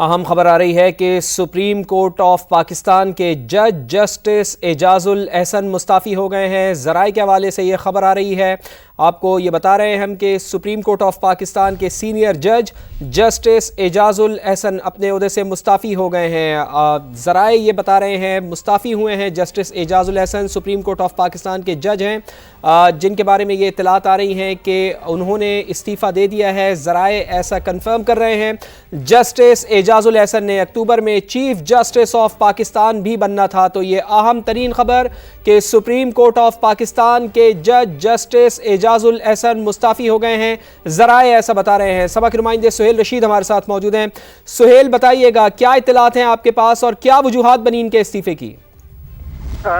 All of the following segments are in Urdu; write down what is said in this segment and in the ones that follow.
اہم خبر آ رہی ہے کہ سپریم کورٹ آف پاکستان کے جج جسٹس اعجاز الاحسن مستعفی ہو گئے ہیں۔ ذرائع کے حوالے سے یہ خبر آ رہی ہے، آپ کو یہ بتا رہے ہیں ہم کہ سپریم کورٹ آف پاکستان کے سینئر جج جسٹس اعجاز الاحسن اپنے عہدے سے مستعفی ہو گئے ہیں۔ ذرائع یہ بتا رہے ہیں مستعفی ہوئے ہیں justice Ijaz ul Ahsan, supreme court of Pakistan کے جج ہیں جن کے بارے میں یہ اطلاعات آ رہی ہیں کہ انہوں نے استعفیٰ دے دیا ہے۔ ذرائع ایسا کنفرم کر رہے ہیں۔ جسٹس اعجاز الاحسن نے اکتوبر میں چیف جسٹس آف پاکستان بھی بننا تھا، تو یہ اہم ترین خبر کہ سپریم کورٹ آف پاکستان کے جج جسٹس اعجاز الاحسن مستعفی ہو گئے ہیں۔ ذرائع ایسا بتا رہے ہیں۔ سبا کے نمائندے سہیل رشید ہمارے ساتھ موجود ہیں۔ سہیل، بتائیے گا کیا اطلاعات ہیں آپ کے پاس اور کیا وجوہات بنی ان کے استعفے کی؟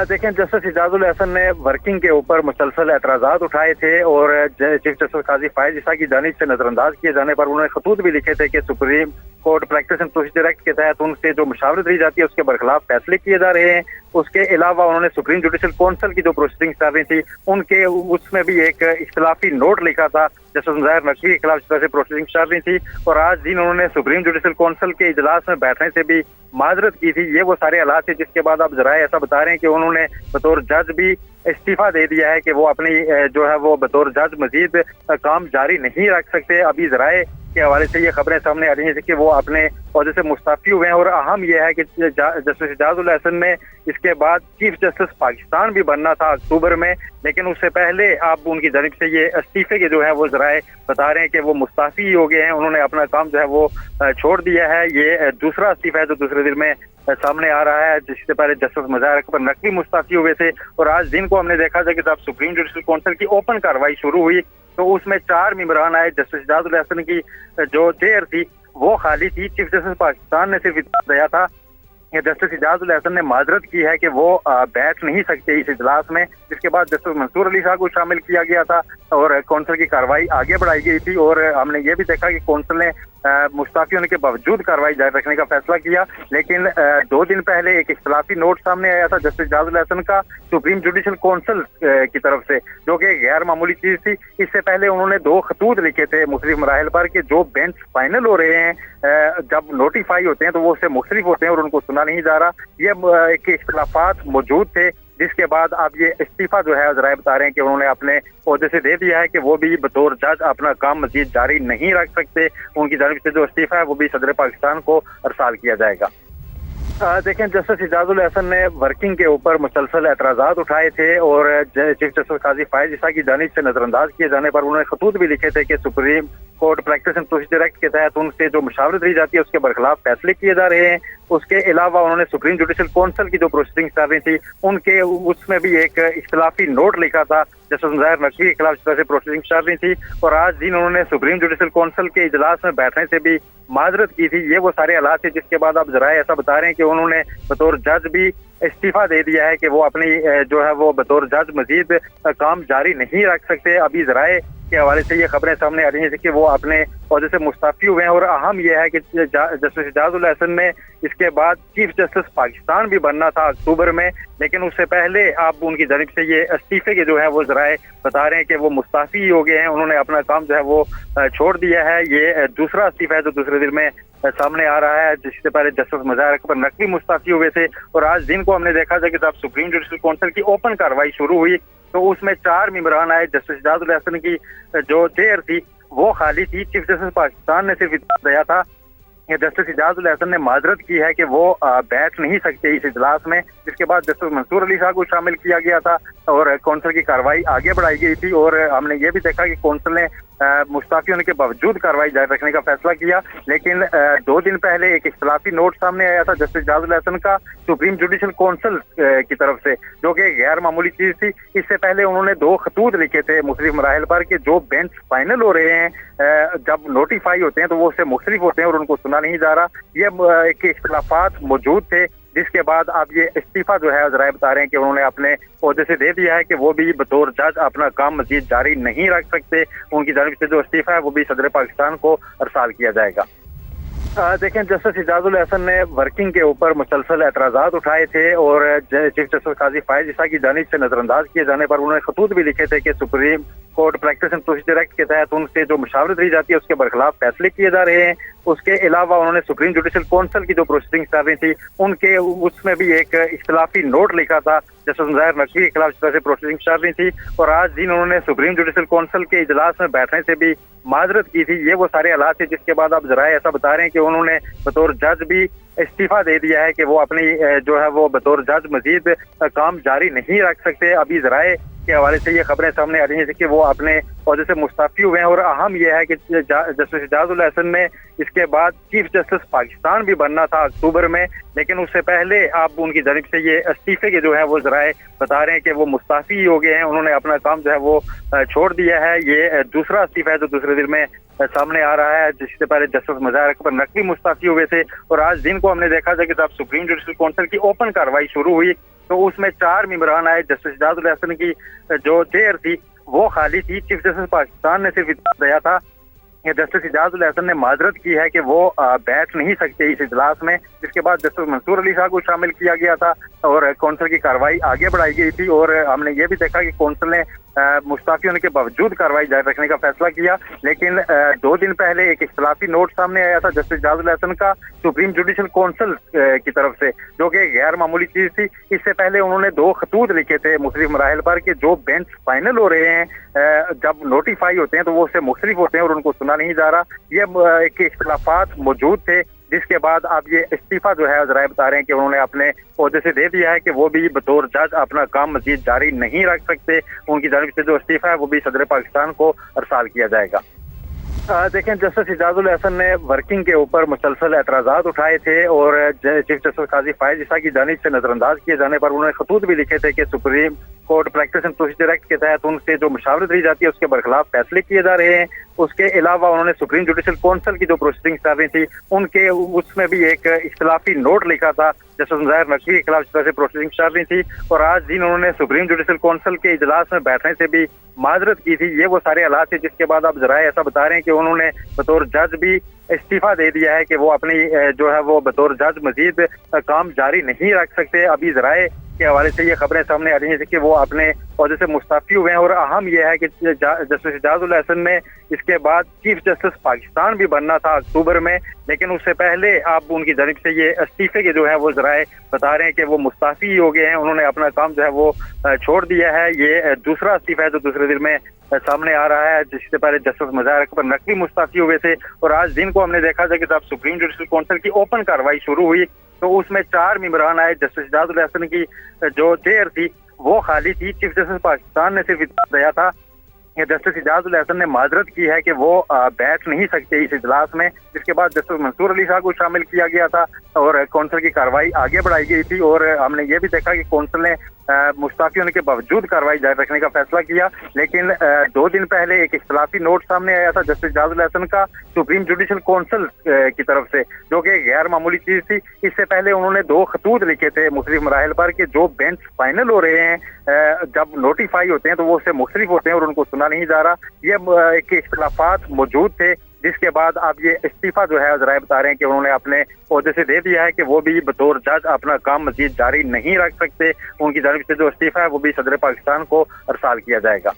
دیکھیں، جسٹس اعجاز الاحسن نے ورکنگ کے اوپر مسلسل اعتراضات اٹھائے تھے اور چیف جسٹس قاضی فائز عیسیٰ کی جانب سے نظر انداز کیے جانے پر انہوں نے خطوط بھی لکھے تھے کہ supreme court practice and procedure act کے تحت ان سے جو مشاورت دی جاتی ہے اس کے برخلاف فیصلے کیے جا رہے ہیں۔ اس کے علاوہ انہوں نے سپریم جوڈیشل کونسل کی جو پروسیڈنگز چل رہی تھی ان کے اس میں بھی ایک اختلافی نوٹ لکھا تھا جسٹس مظاہر نقوی کے خلاف جس طرح سے پروسیڈنگ چل رہی تھی، اور آج دن انہوں نے سپریم جوڈیشل کونسل کے اجلاس میں بیٹھنے سے بھی معذرت کی تھی۔ یہ وہ سارے حالات تھے جس کے بعد اب ذرائع ایسا بتا رہے ہیں کہ انہوں نے بطور جج بھی استعفیٰ دے دیا ہے کہ وہ اپنی جو ہے وہ بطور جج مزید کام جاری نہیں رکھ سکتے۔ ابھی ذرائع کے حوالے سے یہ خبریں سامنے آ رہی ہیں کہ وہ اپنے عہدے سے مستعفی ہوئے ہیں، اور اہم یہ ہے کہ جسٹس اعجاز الاحسن نے اس کے بعد چیف جسٹس پاکستان بھی بننا تھا اکتوبر میں، لیکن اس سے پہلے اب ان کی جانب سے یہ استعفے کے جو ہے وہ ذرائع بتا رہے ہیں کہ وہ مستعفی ہو گئے ہیں، انہوں نے اپنا کام جو ہے وہ چھوڑ دیا ہے۔ یہ دوسرا استعفیٰ ہے جو دوسرے دن میں سامنے آ رہا ہے، جس سے پہلے جسٹس مظاہر نقوی مستعفی ہوئے تھے، اور آج دن کو ہم نے دیکھا تھا کہ جب سپریم جوڈیشل کونسل کی اوپن کارروائی شروع ہوئی تو اس میں 4 ممبران آئے۔ جسٹس اعجاز الاحسن کی جو چیئر تھی وہ خالی تھی۔ چیف جسٹس پاکستان نے صرف اطلاع دیا تھا کہ جسٹس اعجاز الاحسن نے معذرت کی ہے کہ وہ بیٹھ نہیں سکتے اس اجلاس میں، جس کے بعد جسٹس منصور علی صاحب کو شامل کیا گیا تھا اور کونسل کی کارروائی آگے بڑھائی گئی تھی، اور ہم نے یہ بھی دیکھا کہ کونسل نے مستعفی ہونے کے باوجود کارروائی جاری رکھنے کا فیصلہ کیا۔ لیکن 2 دن پہلے ایک اختلافی نوٹ سامنے آیا تھا جسٹس اعجاز الاحسن کا سپریم جوڈیشل کونسل کی طرف سے، جو کہ غیر معمولی چیز تھی۔ اس سے پہلے انہوں نے 2 خطوط لکھے تھے مختلف مراحل پر کہ جو بینچ فائنل ہو رہے ہیں جب نوٹیفائی ہوتے ہیں تو وہ اس سے مختلف ہوتے ہیں اور ان کو سنا نہیں جا رہا۔ یہ ایک اختلافات موجود تھے، جس کے بعد اب یہ استعفیٰ جو ہے ذرائع بتا رہے ہیں کہ انہوں نے اپنے عہدے سے دے دیا ہے کہ وہ بھی بطور جج اپنا کام مزید جاری نہیں رکھ سکتے۔ ان کی جانب سے جو استعفیٰ ہے وہ بھی صدر پاکستان کو ارسال کیا جائے گا۔ دیکھیں، جسٹس اعجاز الاحسن نے ورکنگ کے اوپر مسلسل اعتراضات اٹھائے تھے اور چیف جسٹس قاضی فائز عیسیٰ کی جانب سے نظر انداز کیے جانے پر انہوں نے خطوط بھی لکھے تھے کہ supreme court practice and procedure act کے تحت ان سے جو مشاورت دی جاتی ہے اس کے برخلاف فیصلے کیے جا رہے ہیں۔ اس کے علاوہ انہوں نے سپریم جوڈیشل کونسل کی جو پروسیڈنگ چل رہی تھی ان کے اس میں بھی ایک اختلافی نوٹ لکھا تھا جسٹس مظاہر نقوی کے خلاف جس طرح سے پروسیڈنگ چل رہی تھی، اور آج دن انہوں نے سپریم جوڈیشل کونسل کے اجلاس میں بیٹھنے سے بھی معذرت کی تھی۔ یہ وہ سارے حالات تھے جس کے بعد اب ذرائع ایسا بتا رہے ہیں کہ انہوں نے بطور جج بھی استعفیٰ دے دیا ہے کہ وہ اپنی جو ہے وہ بطور جج مزید کام جاری نہیں رکھ سکتے۔ ابھی ذرائع کے حوالے سے یہ خبریں سامنے آ رہی ہیں کہ وہ اپنے عہدے سے مستعفی ہوئے ہیں، اور اہم یہ ہے کہ جسٹس اعجاز الاحسن نے اس کے بعد چیف جسٹس پاکستان بھی بننا تھا اکتوبر میں، لیکن اس سے پہلے اب ان کی جانب سے یہ استعفے کے جو ہے وہ ذرائع بتا رہے ہیں کہ وہ مستعفی ہو گئے ہیں، انہوں نے اپنا کام جو ہے وہ چھوڑ دیا ہے۔ یہ دوسرا استعفیٰ ہے جو دوسرے دن میں سامنے آ رہا ہے، جس سے پہلے جسٹس مظاہر نقوی مستعفی ہوئے تھے، اور آج دن کو ہم نے دیکھا تھا کہ جب سپریم جوڈیشل کونسل کی اوپن کارروائی شروع ہوئی تو اس میں 4 ممبران آئے۔ جسٹس اعجاز الاحسن کی جو چیئر تھی وہ خالی تھی۔ چیف جسٹس پاکستان نے صرف اطلاع دیا تھا کہ جسٹس اعجاز الاحسن نے معذرت کی ہے کہ وہ بیٹھ نہیں سکتے اس اجلاس میں، جس کے بعد جسٹس منصور علی صاحب کو شامل کیا گیا تھا اور کونسل کی کارروائی آگے بڑھائی گئی تھی، اور ہم نے یہ بھی دیکھا کہ کونسل نے مستعفی ہونے کے باوجود کارروائی جاری رکھنے کا فیصلہ کیا۔ لیکن 2 دن پہلے ایک اختلافی نوٹ سامنے آیا تھا جسٹس اعجاز الاحسن کا سپریم جوڈیشل کونسل کی طرف سے، جو کہ غیر معمولی چیز تھی۔ اس سے پہلے انہوں نے 2 خطوط لکھے تھے مختلف مراحل پر کہ جو بینچ فائنل ہو رہے ہیں جب نوٹیفائی ہوتے ہیں تو وہ اس سے مختلف ہوتے ہیں اور ان کو سنا نہیں جا رہا۔ یہ ایک اختلافات موجود تھے، جس کے بعد اب یہ استعفیٰ جو ہے ذرائع بتا رہے ہیں کہ انہوں نے اپنے عہدے سے دے دیا ہے کہ وہ بھی بطور جج اپنا کام مزید جاری نہیں رکھ سکتے۔ ان کی جانب سے جو استعفیٰ ہے وہ بھی صدر پاکستان کو ارسال کیا جائے گا۔ دیکھیں، جسٹس اعجاز الاحسن نے ورکنگ کے اوپر مسلسل اعتراضات اٹھائے تھے اور چیف جسٹس قاضی فائز عیسیٰ کی جانب سے نظر انداز کیے جانے پر انہوں نے خطوط بھی لکھے تھے کہ supreme court practice and procedure act کے تحت ان سے جو مشاورت دی جاتی ہے اس کے برخلاف فیصلے کیے جا رہے ہیں۔ اس کے علاوہ انہوں نے سپریم جوڈیشل کونسل کی جو پروسیڈنگ چل رہی تھی ان کے اس میں بھی ایک اختلافی نوٹ لکھا تھا جسٹس مظاہر نقوی کے خلاف جس طرح سے پروسیڈنگ چل رہی تھی، اور آج دن انہوں نے سپریم جوڈیشل کونسل کے اجلاس میں بیٹھنے سے بھی معذرت کی تھی۔ یہ وہ سارے حالات تھے جس کے بعد اب ذرائع ایسا بتا رہے ہیں کہ انہوں نے بطور جج بھی استعفیٰ دے دیا ہے کہ وہ اپنی جو ہے وہ بطور جج مزید کام جاری نہیں رکھ سکتے۔ ابھی ذرائع کے حوالے سے یہ خبریں سامنے آ رہی ہیں کہ وہ اپنے عہدے سے مستعفی ہوئے ہیں، اور اہم یہ ہے کہ جسٹس اعجاز الحسن نے اس کے بعد چیف جسٹس پاکستان بھی بننا تھا اکتوبر میں، لیکن اس سے پہلے اب ان کی جانب سے یہ استعفے کے جو ہے وہ ذرائع بتا رہے ہیں کہ وہ مستعفی ہو گئے ہیں، انہوں نے اپنا کام جو ہے وہ چھوڑ دیا ہے۔ یہ دوسرا استعفیٰ ہے جو دوسرے دن میں سامنے آ رہا ہے، جس سے پہلے جسٹس مظاہر اکبر نقوی مستعفی ہوئے تھے، اور آج دن کو ہم نے دیکھا تھا کہ جب سپریم جوڈیشل کونسل کی اوپن کارروائی شروع ہوئی تو اس میں 4 ممبران آئے۔ جسٹس اعجاز الحسن کی جو چیئر تھی وہ خالی تھی۔ چیف جسٹس پاکستان نے صرف اتنا دیا تھا کہ جسٹس اعجاز الحسن نے معذرت کی ہے کہ وہ بیٹھ نہیں سکتے اس اجلاس میں، جس کے بعد جسٹس منصور علی شاہ کو شامل کیا گیا تھا اور کونسل کی کارروائی آگے بڑھائی گئی تھی، اور ہم نے یہ بھی دیکھا کہ کونسل نے مستعفی ہونے کے باوجود کارروائی جاری رکھنے کا فیصلہ کیا، لیکن 2 دن پہلے ایک اختلافی نوٹ سامنے آیا تھا جسٹس اعجاز الحسن کا سپریم جوڈیشل کونسل کی طرف سے، جو کہ غیر معمولی چیز تھی۔ اس سے پہلے انہوں نے 2 خطوط لکھے تھے مختلف مراحل پر کہ جو بینچ فائنل ہو رہے ہیں جب نوٹیفائی ہوتے ہیں تو وہ اس سے مختلف ہوتے ہیں اور ان کو سنا نہیں جا رہا۔ یہ ایک اختلافات موجود تھے، جس کے بعد اب یہ استعفیٰ جو ہے ذرائع بتا رہے ہیں کہ انہوں نے اپنے عہدے سے دے دیا ہے کہ وہ بھی بطور جج اپنا کام مزید جاری نہیں رکھ سکتے۔ ان کی جانب سے جو استعفیٰ ہے وہ بھی صدر پاکستان کو ارسال کیا جائے گا۔ دیکھیں، جسٹس اعجاز الحسن نے ورکنگ کے اوپر مسلسل اعتراضات اٹھائے تھے، اور چیف جسٹس قاضی فائز عیسیٰ کی جانب سے نظر انداز کیے جانے پر انہوں نے خطوط بھی لکھے تھے کہ supreme court practice and procedure act کے تحت ان سے جو مشاورت دی جاتی ہے اس کے برخلاف فیصلے کیے جا رہے ہیں۔ اس کے علاوہ انہوں نے سپریم جوڈیشل کونسل کی جو پروسیڈنگ چل رہی تھی ان کے اس میں بھی ایک اختلافی نوٹ لکھا تھا جسٹس مظاہر نقوی کے خلاف جس طرح سے پروسیڈنگ چل رہی تھی، اور آج دن انہوں نے سپریم جوڈیشل کونسل کے اجلاس میں بیٹھنے سے بھی معذرت کی تھی۔ یہ وہ سارے حالات تھے جس کے بعد اب ذرائع ایسا بتا رہے ہیں کہ انہوں نے بطور جج بھی استعفیٰ دے دیا ہے کہ وہ اپنی جو ہے وہ بطور جج مزید کام جاری نہیں رکھ سکتے۔ ابھی ذرائع کے حوالے سے یہ خبریں سامنے آ رہی ہیں کہ وہ اپنے عہدے سے مستعفی ہوئے ہیں، اور اہم یہ ہے کہ جسٹس اعجاز الحسن نے اس کے بعد چیف جسٹس پاکستان بھی بننا تھا اکتوبر میں، لیکن اس سے پہلے اب ان کی جانب سے یہ استعفے کے جو ہے وہ ذرائع بتا رہے ہیں کہ وہ مستعفی ہو گئے ہیں، انہوں نے اپنا کام جو ہے وہ چھوڑ دیا ہے۔ یہ دوسرا استعفیٰ ہے جو دوسرے دن میں سامنے آ رہا ہے، جس سے پہلے جسٹس مظاہر اکبر نقوی مستعفی ہوئے تھے، اور آج دن کو ہم نے دیکھا تھا کہ جب سپریم جوڈیشل کونسل کی اوپن کارروائی شروع ہوئی تو اس میں 4 ممبران آئے۔ جسٹس اعجاز الحسن کی جو چیئر تھی وہ خالی تھی۔ چیف جسٹس پاکستان نے صرف اتنا دیا تھا کہ جسٹس اعجاز الحسن نے معذرت کی ہے کہ وہ بیٹھ نہیں سکتے اس اجلاس میں، جس کے بعد جسٹس منصور علی شاہ کو شامل کیا گیا تھا اور کونسل کی کارروائی آگے بڑھائی گئی تھی، اور ہم نے یہ بھی دیکھا کہ کونسل نے مستعفی ہونے کے باوجود کارروائی جاری رکھنے کا فیصلہ کیا، لیکن 2 دن پہلے ایک اختلافی نوٹ سامنے آیا تھا جسٹس اعجاز الحسن کا سپریم جوڈیشل کونسل کی طرف سے، جو کہ غیر معمولی چیز تھی۔ اس سے پہلے انہوں نے 2 خطوط لکھے تھے مختلف مراحل پر کہ جو بینچ فائنل ہو رہے ہیں جب نوٹیفائی ہوتے ہیں تو وہ اس سے مختلف ہوتے ہیں اور ان کو سنا نہیں جا رہا۔ یہ ایک اختلافات موجود تھے، جس کے بعد اب یہ استعفیٰ جو ہے ذرائع بتا رہے ہیں کہ انہوں نے اپنے عہدے سے دے دیا ہے کہ وہ بھی بطور جج اپنا کام مزید جاری نہیں رکھ سکتے۔ ان کی جانب سے جو استعفیٰ ہے وہ بھی صدر پاکستان کو ارسال کیا جائے گا۔